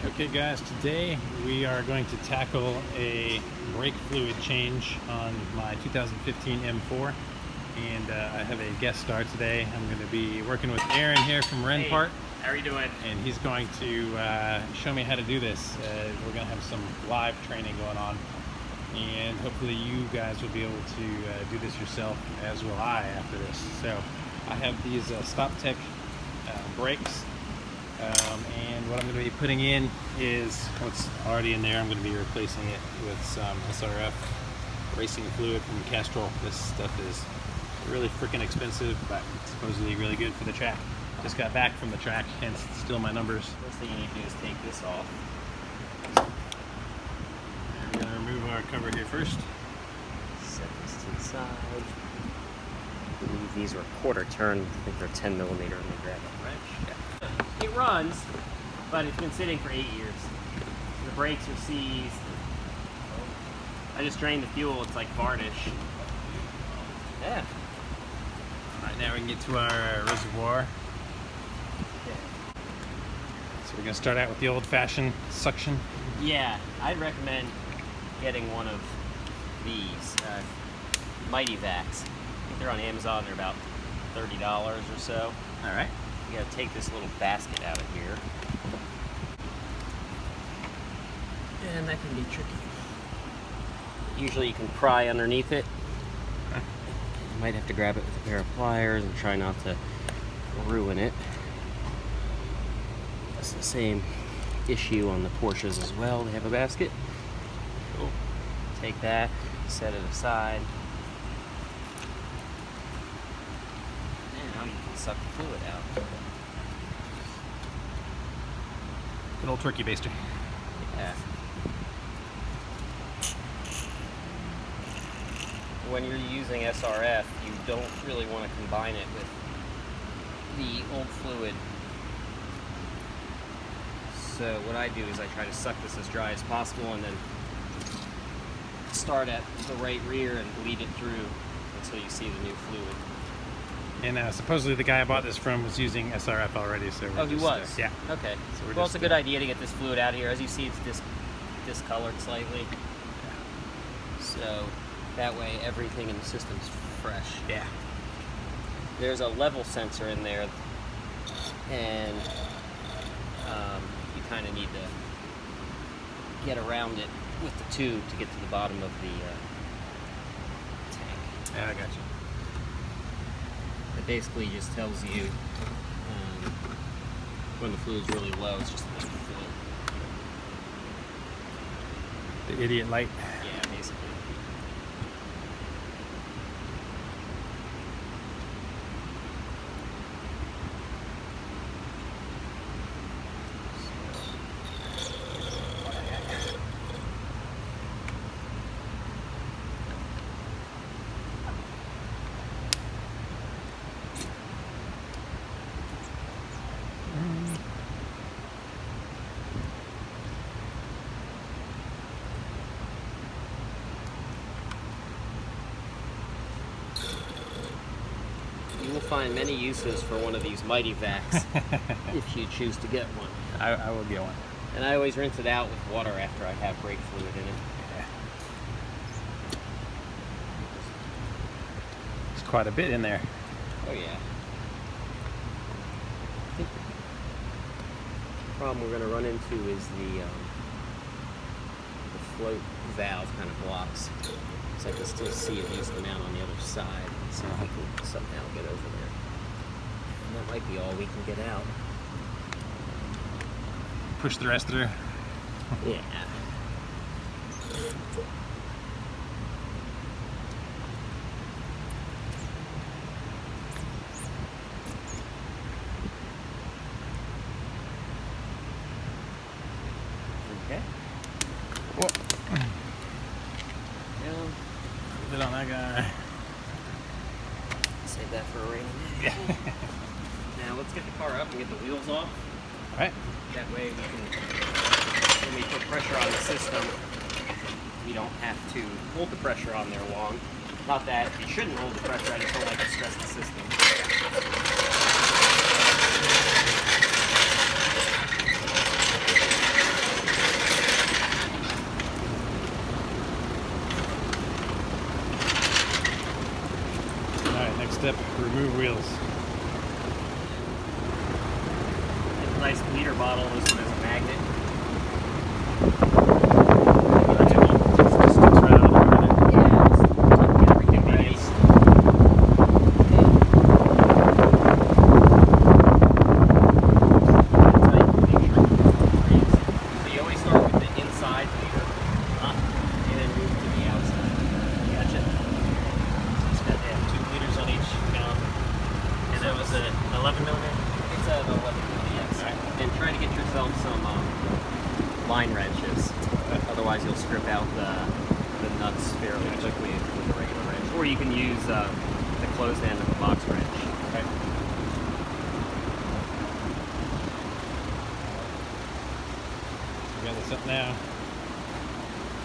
Okay guys, today we are going to tackle a brake fluid change on my 2015 M4, and I have a guest star today. I'm going to be working with Aaron here from Rennpart. Hey, how are you doing? And he's going to show me how to do this. We're going to have some live training going on, and hopefully you guys will be able to do this yourself, as will I after this. So I have these StopTech brakes. And what I'm going to be putting in is what's already in there. I'm going to be replacing it with some SRF racing fluid from Castrol. This stuff is really freaking expensive, but it's supposedly really good for the track. Just got back from the track, hence still my numbers. First thing you need to do is take this off. We're going to remove our cover here first. Set this to the side. I believe these were quarter turn. I think they're 10 millimeter. Let me grab a wrench. Yeah. It runs, but it's been sitting for 8 years. The brakes are seized. I just drained the fuel. It's like varnish. Yeah. All right, now we can get to our reservoir. Okay. So we're going to start out with the old-fashioned suction. Yeah, I'd recommend getting one of these Mighty Vacs. I think they're on Amazon. They're about $30 or so. All right. You gotta take this little basket out of here. And that can be tricky. Usually you can pry underneath it. You might have to grab it with a pair of pliers and try not to ruin it. That's the same issue on the Porsches as well. They have a basket. Cool. Take that, set it aside. And now you can suck the fluid out. Good old turkey baster. Yeah. When you're using SRF, you don't really want to combine it with the old fluid. So what I do is I try to suck this as dry as possible and then start at the right rear and bleed it through until you see the new fluid. And supposedly the guy I bought this from was using SRF already, so Oh, he was? yeah. Okay. So Well, it's a good idea to get this fluid out of here. As you see, it's discolored slightly. So that way everything in the system's fresh. Yeah. There's a level sensor in there, and you kind of need to get around it with the tube to get to the bottom of the tank. Yeah, I got you. It basically just tells you when the fluid's really low. It's just enough fluid. The idiot light. Yeah, basically. You will find many uses for one of these Mighty Vacs if you choose to get one. I will get one. And I always rinse it out with water after I have brake fluid in it. Yeah. There's quite a bit in there. Oh yeah. I think the problem we're going to run into is the float valve kind of blocks. So I can still see a decent amount on the other side. So if we can somehow get over there. And that might be all we can get out. Push the rest through. Yeah. Okay. Whoa. Down. Put it on that guy. Save that for a rainy day. Now let's get the car up and get the wheels off. All right. That way we can, when we put pressure on the system, we don't have to hold the pressure on there long. Not that you shouldn't hold the pressure, I just don't like to stress the system. up remove wheels. It's a nice liter bottle. This one is a magnet. Line wrenches. Otherwise, you'll strip out the nuts fairly quickly with a regular wrench. Or you can use the closed end of a box wrench. Okay. We got this up now.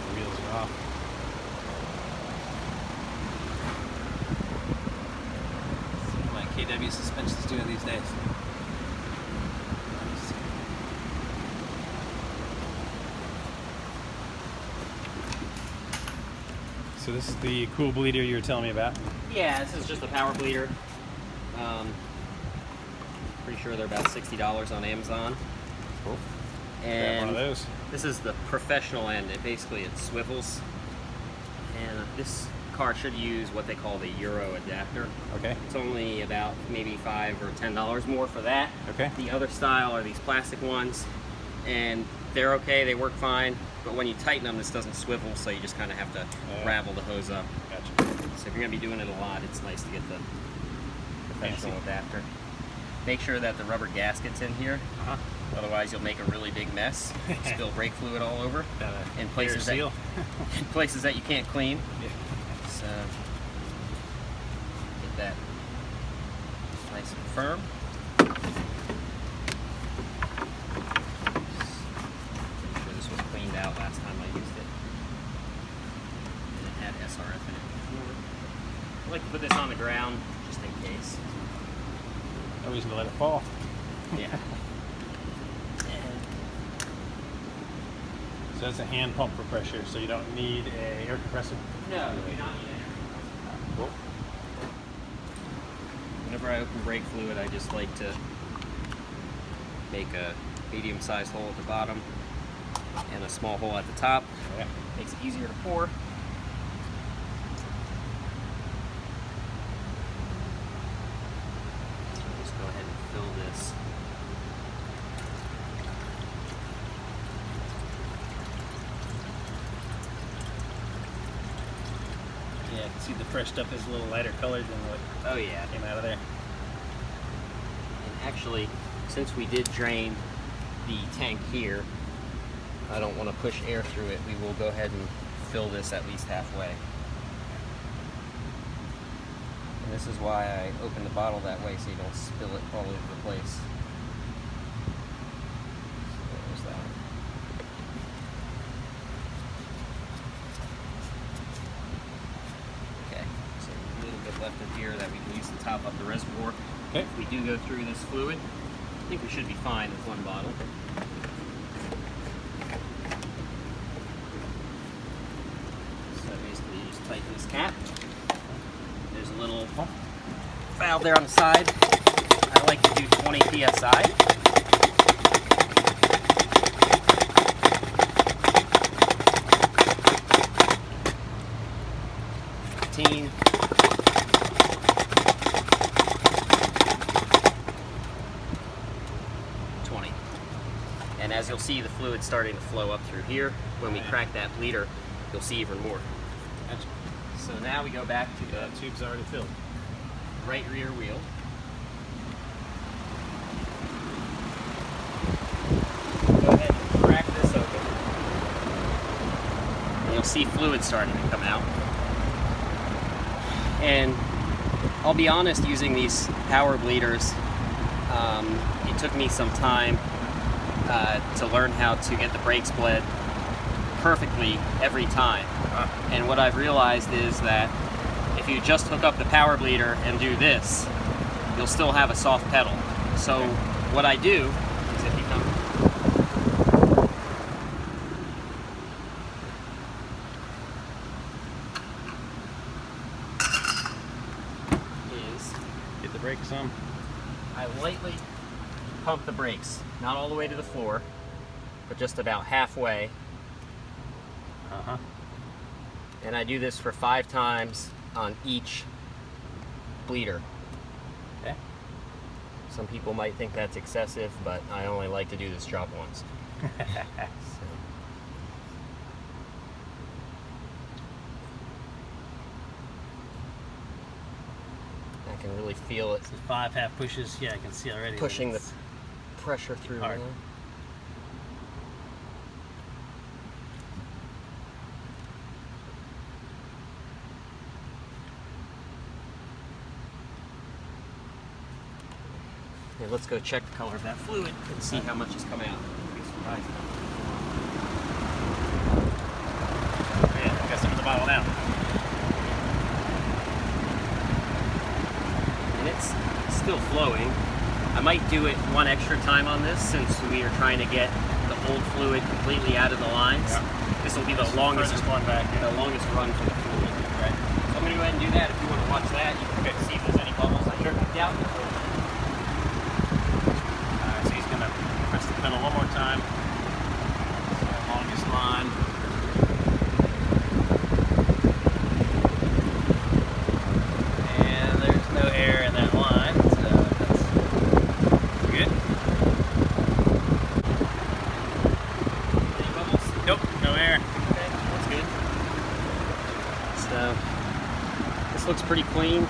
The wheels are off. See what my KW suspension's doing these days. So this is the cool bleeder you were telling me about. Yeah, this is just a power bleeder. Pretty sure they're about $60 on Amazon. Cool. And Grab one of those. this is the professional end. It swivels. And this car should use what they call the Euro adapter. Okay. It's only about maybe $5 or $10 more for that. Okay. The other style are these plastic ones, and they're okay, they work fine, but when you tighten them, this doesn't swivel, so you just kind of have to ravel the hose up. Gotcha. So if you're going to be doing it a lot, it's nice to get the professional Fancy. adapter. Make sure that the rubber gasket's in here, otherwise you'll make a really big mess. Spill brake fluid all over in places that, in places that you can't clean. Yeah. So get that nice and firm. Make sure this was cleaned out last time I used it. And it had SRF in it before. I like to put this on the ground just in case. No reason to let it fall. Yeah. So it's a hand pump for pressure, so you don't need a air compressor. No, you don't need it. Cool. Whenever I open brake fluid, I just like to make a medium-sized hole at the bottom and a small hole at the top. Yeah. Makes it easier to pour. So just go ahead and fill this. Yeah, I can see the fresh stuff is a little lighter colored than what Oh yeah. came out of there. And actually, since we did drain the tank here, I don't want to push air through it. We will go ahead and fill this at least halfway. And this is why I open the bottle that way, so you don't spill it all over the place. So there's that. Okay, so a little bit left in here that we can use to top up the reservoir. Okay. If we do go through this fluid, I think we should be fine with one bottle. So basically you just tighten this cap. There's a little valve there on the side. I like to do 20 psi. $15. $20. And as you'll see, the fluid's starting to flow up through here. When we crack that bleeder, you'll see even more. Gotcha. So now we go back to the The tube's already filled. right rear wheel. Go ahead and crack this open. And you'll see fluid starting to come out. And I'll be honest, using these power bleeders, it took me some time to learn how to get the brakes bled perfectly every time. And what I've realized is that if you just hook up the power bleeder and do this, you'll still have a soft pedal. So what I do is if you come is brake some? I lightly pump the brakes, not all the way to the floor, but just about halfway. Uh-huh. And I do this for 5 times on each bleeder. Okay. Some people might think that's excessive, but I only like to do this job once. So. I can really feel it So 5 half pushes. Yeah, I can see already. pushing the It's pressure through. hard. Now. Here, let's go check the color of that fluid and see how much has come out. Be surprised. Yeah, I got some in the bottle now. And it's still flowing. I might do it one extra time on this since we are trying to get the old fluid completely out of the lines. Yeah. This will be the longest one back. the longest run for the fluid. Right. So I'm going to go ahead and do that. If you want to watch that, you can see if there's any bubbles I picked out. So he's gonna press the pedal one more time. Longest line. And there's no air in that line, so that's good. Any bubbles? Nope, no air. Okay, that's good. So this looks pretty clean.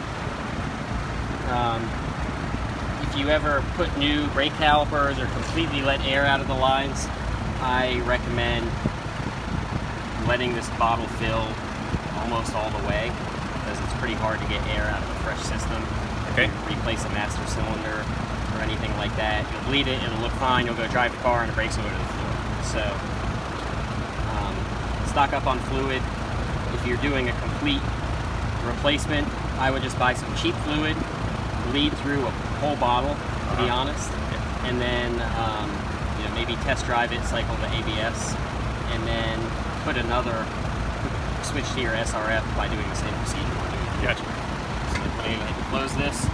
If you ever put new brake calipers or completely let air out of the lines, I recommend letting this bottle fill almost all the way because it's pretty hard to get air out of a fresh system. Okay. Replace a master cylinder or anything like that. You'll bleed it, it'll look fine, you'll go drive the car and the brakes will go to the floor. So stock up on fluid. If you're doing a complete replacement, I would just buy some cheap fluid, bleed through a whole bottle, to be honest, and then maybe test drive it, cycle the ABS, and then switch to your SRF by doing the same procedure. Gotcha. So go ahead and close this.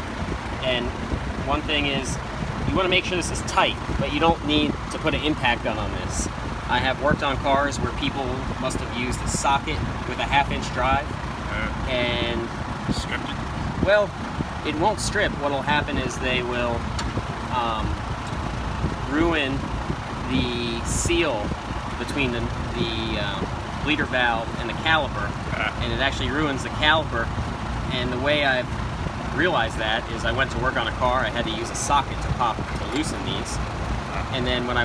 And one thing is, you want to make sure this is tight, but you don't need to put an impact gun on this. I have worked on cars where people must have used a socket with a 1/2-inch drive, and Stripped it. well, it won't strip. What'll happen is they will ruin the seal between the bleeder valve and the caliper, and it actually ruins the caliper. And the way I've realized that is I went to work on a car, I had to use a socket to loosen these, and then when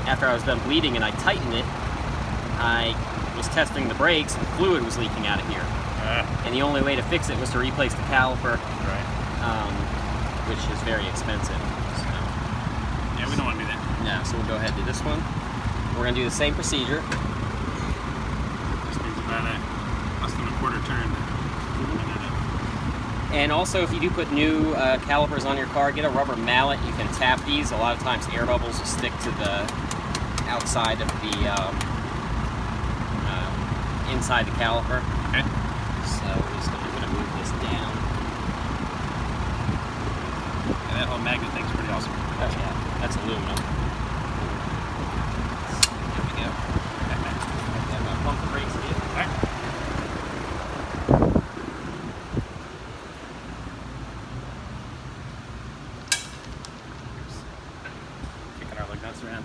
after I was done bleeding and I tightened it, I was testing the brakes and fluid was leaking out of here. And the only way to fix it was to replace the caliper, which is very expensive. So, Yeah, we don't want to do that. no, so we'll go ahead and do this one. We're going to do the same procedure. Just needs about less than a quarter turn. And also, if you do put new calipers on your car, get a rubber mallet. You can tap these. A lot of times air bubbles will stick to the outside of the inside the caliper. Okay. So we're just going to move this down. And that whole magnet thing's pretty awesome. Oh yeah, that's aluminum. There we go. I'm going to pump the brakes again. All right. Kicking our lug nuts around.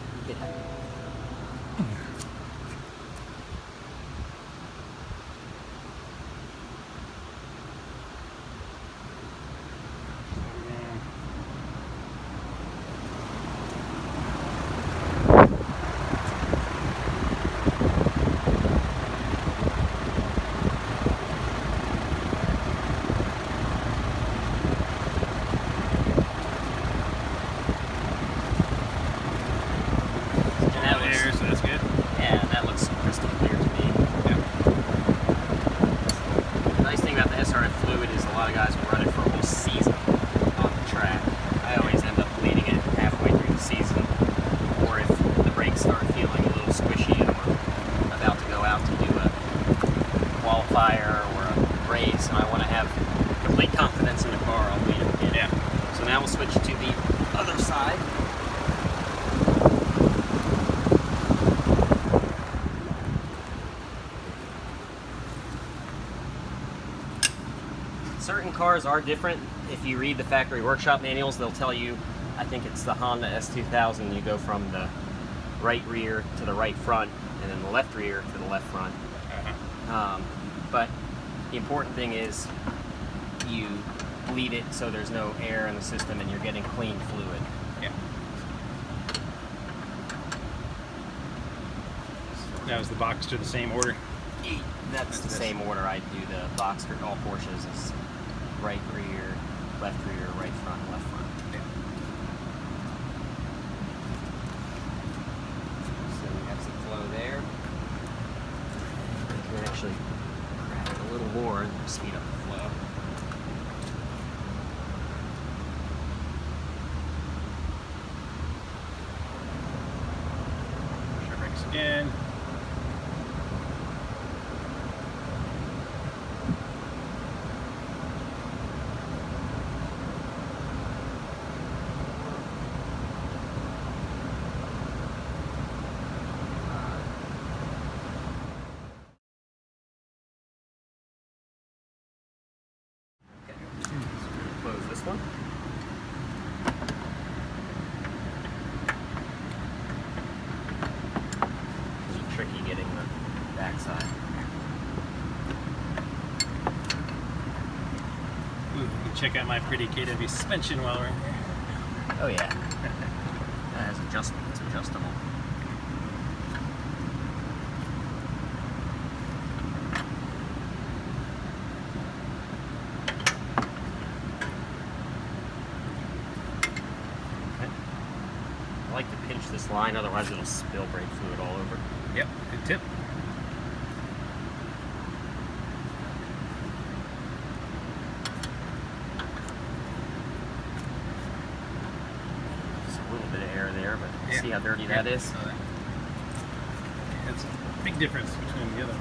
So that's good. Yeah, that looks crystal clear to me. Yeah. The nice thing about the SRF fluid is a lot of guys will run it for a whole season on the track. I always end up bleeding it halfway through the season, or if the brakes start feeling a little squishy and we're about to go out to do a qualifier or a race and I want to have complete confidence in the car, I'll bleed it again. Yeah. So switch to the other side. Certain cars are different. If you read the factory workshop manuals, they'll tell you, I think it's the Honda S2000, you go from the right rear to the right front, and then the left rear to the left front. But the important thing is you bleed it so there's no air in the system and you're getting clean fluid. Yeah. Now is the Boxster the same order? That's the same order I do the Boxster. All Porsches is right rear, right front, left front. Yeah. So we have some flow there. We can actually grab it a little more and speed up the flow. Push our brakes again. Close this one. It's tricky getting the backside. Ooh, you can check out my pretty KW suspension while we're in here. Oh yeah. That has adjustment. It's adjustable. I like to pinch this line, otherwise it'll spill brake fluid all over. Yep, good tip. Just a little bit of air there, but Yeah. see how dirty that is? That's a big difference between the other.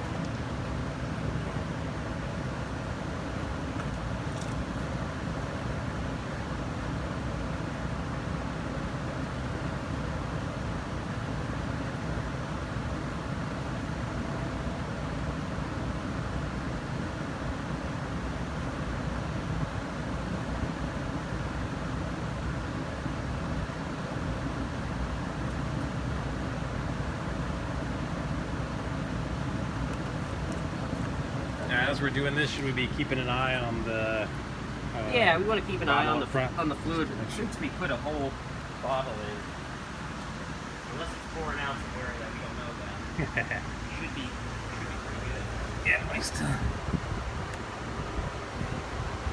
Now, as we're doing this, should we be keeping an eye on the? Yeah, we want to keep an eye on the front. fluid. Since we put a whole bottle in, unless it's pouring out somewhere that we don't know about, should be pretty good. Yeah, I still.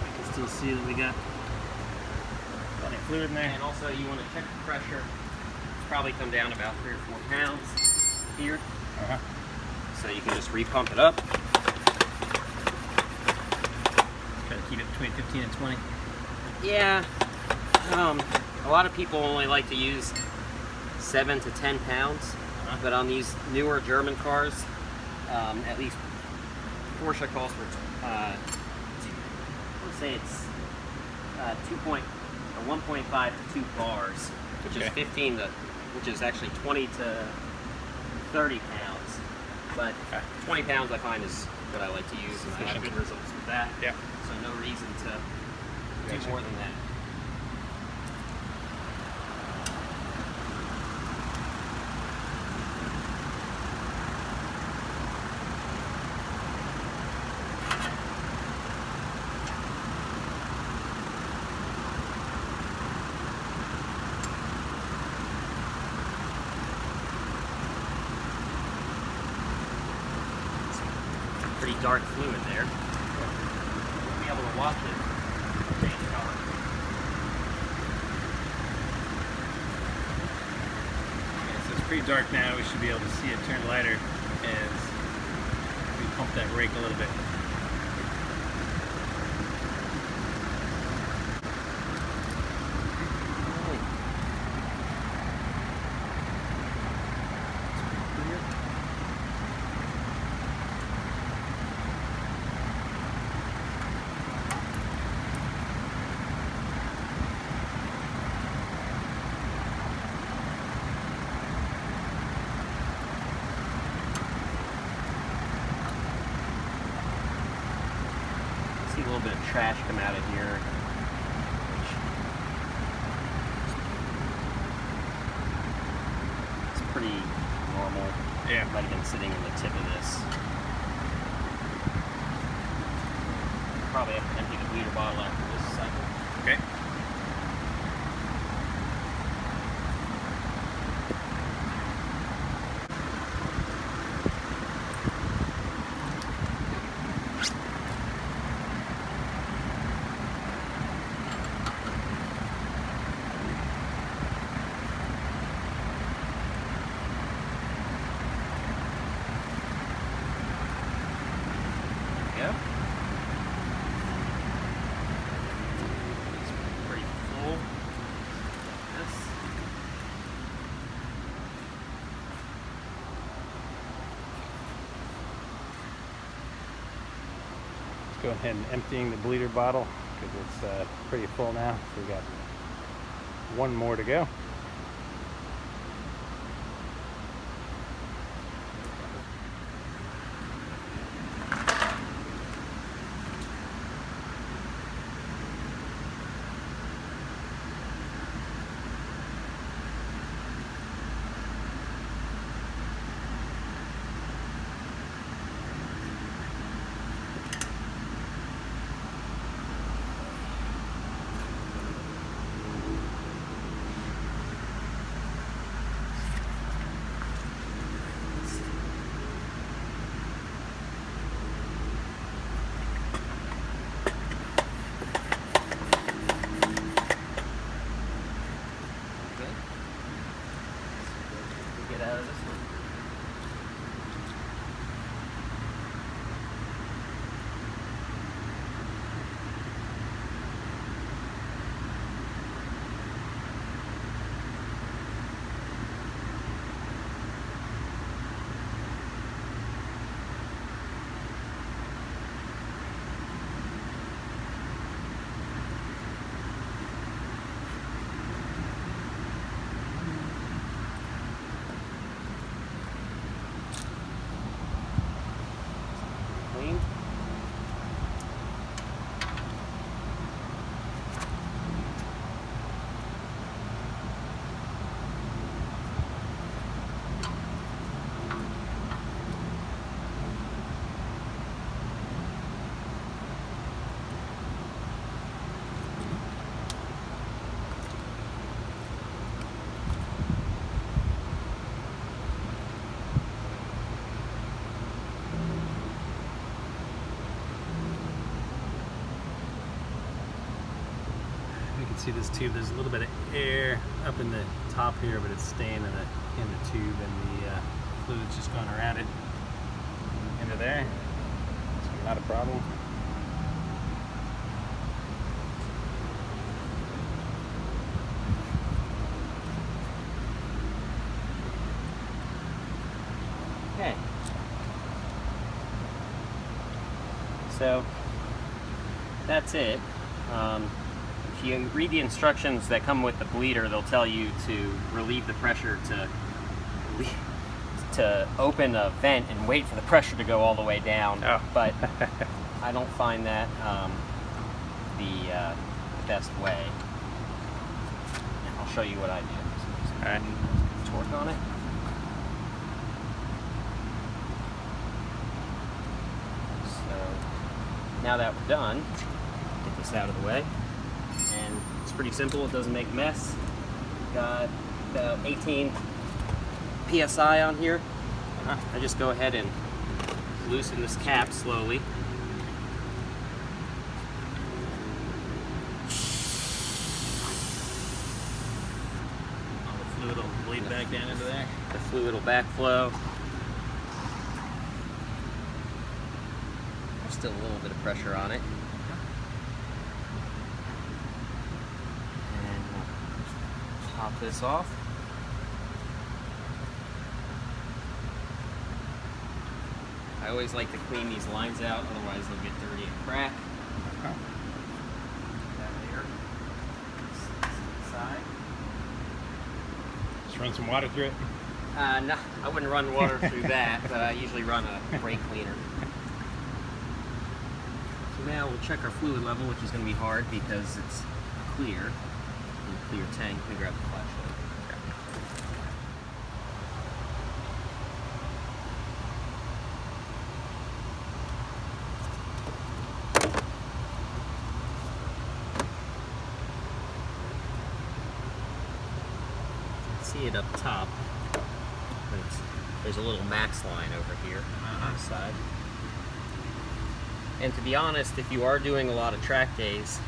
I can still see that we got plenty of fluid in there. And also, you want to check the pressure. It's probably come down about 3 or 4 pounds here. So you can just repump it up. Try to keep it between 15 and 20. Yeah. A lot of people only like to use 7 to 10 pounds, but on these newer German cars, at least Porsche calls for, let's say it's 1.5 to 2 bars, which is 15 to, which is actually 20 to 30 pounds. But 20 pounds I find is what I like to use, and I have good results with that. Yeah. So no reason to do more than that. Pretty dark fluid there. We'll be able to watch it change color. Okay, so it's pretty dark now. We should be able to see it turn lighter as we pump that brake a little bit. little bit of trash come out of here. It's pretty normal. Yeah. Might have been sitting in the tip of this. Probably have to empty the bleeder bottle after this cycle. Okay. Yep. It's pretty full. This. Let's go ahead and emptying the bleeder bottle because it's pretty full now. So we got one more to go. Get out of this one. Clean. You can see this tube. There's a little bit of air up in the top here, but it's staying in the tube, and the fluid's just going around it into there. So not a problem. Okay. So that's it. If you read the instructions that come with the bleeder, they'll tell you to relieve the pressure to open a vent and wait for the pressure to go all the way down. Oh. But I don't find that the best way. And I'll show you what I do. So All right. torque on it. So now that we're done, get this out of the way. And it's pretty simple, it doesn't make a mess. Got about 18 PSI on here. I just go ahead and loosen this cap slowly. All the fluid will bleed back down into there. The fluid will backflow. There's still a little bit of pressure on it. And we'll pop this off. I always like to clean these lines out, otherwise they'll get dirty and crack. Oh. That later. Side. Just run some water through it. No, I wouldn't run water through that, but I usually run a brake cleaner. So So now we'll check our fluid level, which is going to be hard because it's clear. In a clear tank. Let me grab the flashlight. See it up top. There's a little max line over here on the side. And to be honest, if you are doing a lot of track days,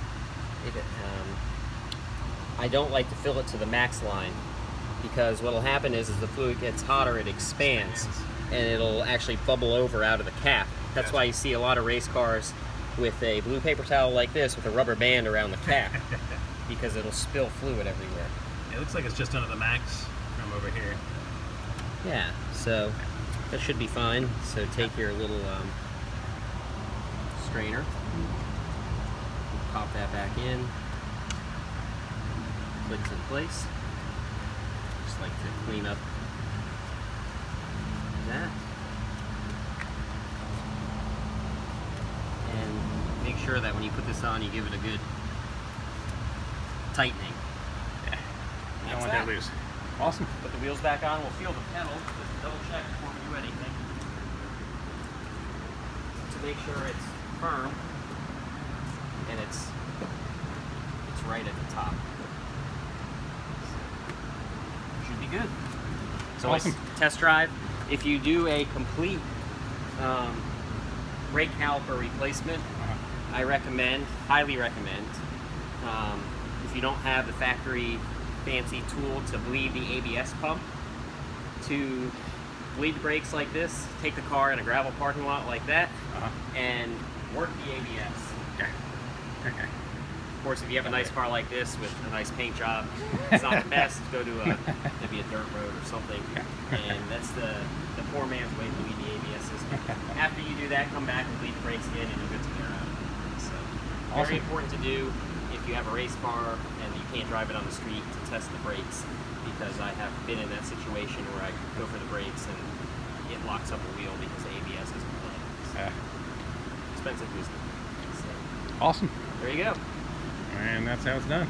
I don't like to fill it to the max line, because what will happen is as the fluid gets hotter, it expands and it'll actually bubble over out of the cap. That's why you see a lot of race cars with a blue paper towel like this with a rubber band around the cap, because it'll spill fluid everywhere. It looks like it's just under the max from over here. Yeah, so that should be fine. So take your little strainer, pop that back in, clicks in place. Just like to clean up that. And make sure that when you put this on, you give it a good tightening. Yeah, you don't want that loose. Awesome. Put the wheels back on. We'll feel the pedal. Just double check before we do anything to make sure it's firm and it's right at the top. Should be good. So awesome. Test drive. If you do a complete brake caliper replacement, I recommend, highly recommend, if you don't have the factory fancy tool to bleed the ABS pump, to bleed the brakes like this, take the car in a gravel parking lot like that, and work the ABS. Okay. Okay. Of course, if you have a nice car like this with a nice paint job, it's not the best. Go to maybe a dirt road or something, and that's the poor man's way to bleed the ABS system. After you do that, come back and bleed the brakes again, and you're good to go. So, very important to do if you have a race car and you can't drive it on the street, to test the brakes, because I have been in that situation where I go for the brakes and it locks up a wheel because the ABS isn't playing. So, expensive wisdom. So, awesome. there you go. And that's how it's done.